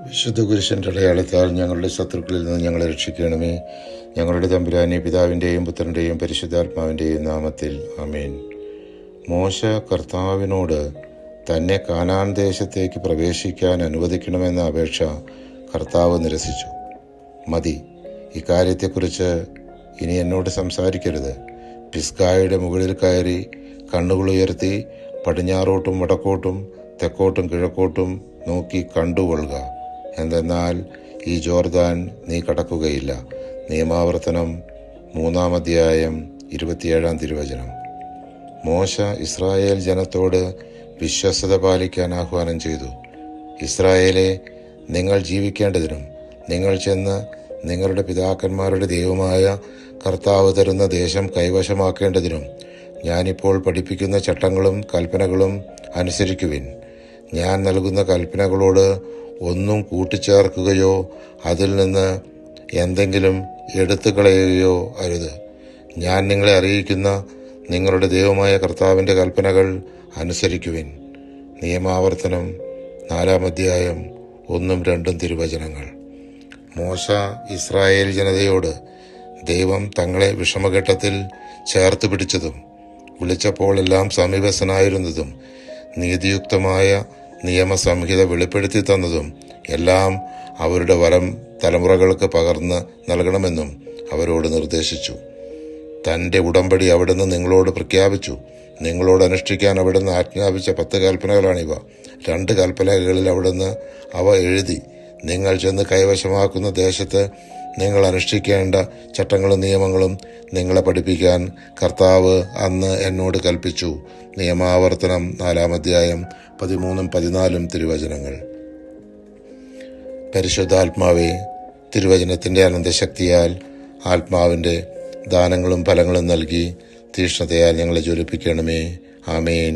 വിശുദ്ധ കുരിശിൻ്റെ അടയാളത്താൽ ഞങ്ങളുടെ ശത്രുക്കളിൽ നിന്ന് ഞങ്ങളെ രക്ഷിക്കണമേ. ഞങ്ങളുടെ തമ്പുരാനെ, പിതാവിൻ്റെയും പുത്രൻ്റെയും പരിശുദ്ധാത്മാവിൻ്റെയും നാമത്തിൽ ആമേൻ. മോശ കർത്താവിനോട് തന്നെ കാനാൻ ദേശത്തേക്ക് പ്രവേശിക്കാൻ അനുവദിക്കണമെന്ന അപേക്ഷ കർത്താവ് നിരസിച്ചു. മതി, ഇക്കാര്യത്തെക്കുറിച്ച് ഇനി എന്നോട് സംസാരിക്കരുത്. പിസ്ഗായുടെ മുകളിൽ കയറി കണ്ണുകളുയർത്തി പടിഞ്ഞാറോട്ടും വടക്കോട്ടും തെക്കോട്ടും കിഴക്കോട്ടും നോക്കി കണ്ടുകൊള്ളുക. എന്തെന്നാൽ ഈ ജോർദാൻ നീ കടക്കുകയില്ല. നിയമാവർത്തനം 3-ാം അധ്യായം 27-ാം തിരുവചനം. മോശ ഇസ്രായേൽ ജനത്തോട് വിശ്വസ്തത പാലിക്കാൻ ആഹ്വാനം ചെയ്തു. ഇസ്രായേലെ, നിങ്ങൾ ജീവിക്കേണ്ടതിനും നിങ്ങൾ ചെന്ന് നിങ്ങളുടെ പിതാക്കന്മാരുടെ ദൈവമായ കർത്താവ് തരുന്ന ദേശം കൈവശമാക്കേണ്ടതിനും ഞാനിപ്പോൾ പഠിപ്പിക്കുന്ന ചട്ടങ്ങളും കൽപ്പനകളും അനുസരിക്കുവിൻ. ഞാൻ നൽകുന്ന കൽപ്പനകളോട് ഒന്നും കൂട്ടിച്ചേർക്കുകയോ അതിൽ നിന്ന് എന്തെങ്കിലും എടുത്തു കളയുകയോ അരുത്. ഞാൻ നിങ്ങളെ അറിയിക്കുന്ന നിങ്ങളുടെ ദൈവമായ കർത്താവിൻ്റെ കൽപ്പനകൾ അനുസരിക്കുവിൻ. നിയമാവർത്തനം 4-ാം അധ്യായം 1-2 തിരുവചനങ്ങൾ. മോശ ഇസ്രായേൽ ജനതയോട് ദൈവം തങ്ങളെ വിഷമഘട്ടത്തിൽ ചേർത്ത് പിടിച്ചതും വിളിച്ചപ്പോൾ എല്ലാം സമീപസ്ഥനായിരുന്നതും നീതിയുക്തമായ നിയമസംഹിത വെളിപ്പെടുത്തി തന്നതും എല്ലാം അവരുടെ വരം തലമുറകൾക്ക് പകർന്ന് നൽകണമെന്നും അവരോട് നിർദ്ദേശിച്ചു. തൻ്റെ ഉടമ്പടി അവിടുന്ന് നിങ്ങളോട് പ്രഖ്യാപിച്ചു. നിങ്ങളോട് അനുഷ്ഠിക്കാൻ അവിടുന്ന് ആജ്ഞാപിച്ച 10 കൽപ്പനകളാണിവ. 2 കൽപ്പനകളിൽ അവിടുന്ന് അവ എഴുതി. നിങ്ങൾ ചെന്ന് കൈവശമാക്കുന്ന ദേശത്ത് നിങ്ങൾ അനുഷ്ഠിക്കേണ്ട ചട്ടങ്ങളും നിയമങ്ങളും നിങ്ങളെ പഠിപ്പിക്കാൻ കർത്താവ് അന്ന് എന്നോട് കൽപ്പിച്ചു. നിയമാവർത്തനം 4-ാം അധ്യായം 13-14 തിരുവചനങ്ങൾ. പരിശുദ്ധാത്മാവേ, തിരുവചനത്തിൻ്റെ അനന്തശക്തിയാൽ ആത്മാവിൻ്റെ ദാനങ്ങളും ഫലങ്ങളും നൽകി തീക്ഷ്ണതയാൽ ഞങ്ങളെ ജ്വലിപ്പിക്കണമേ. ആമേൻ.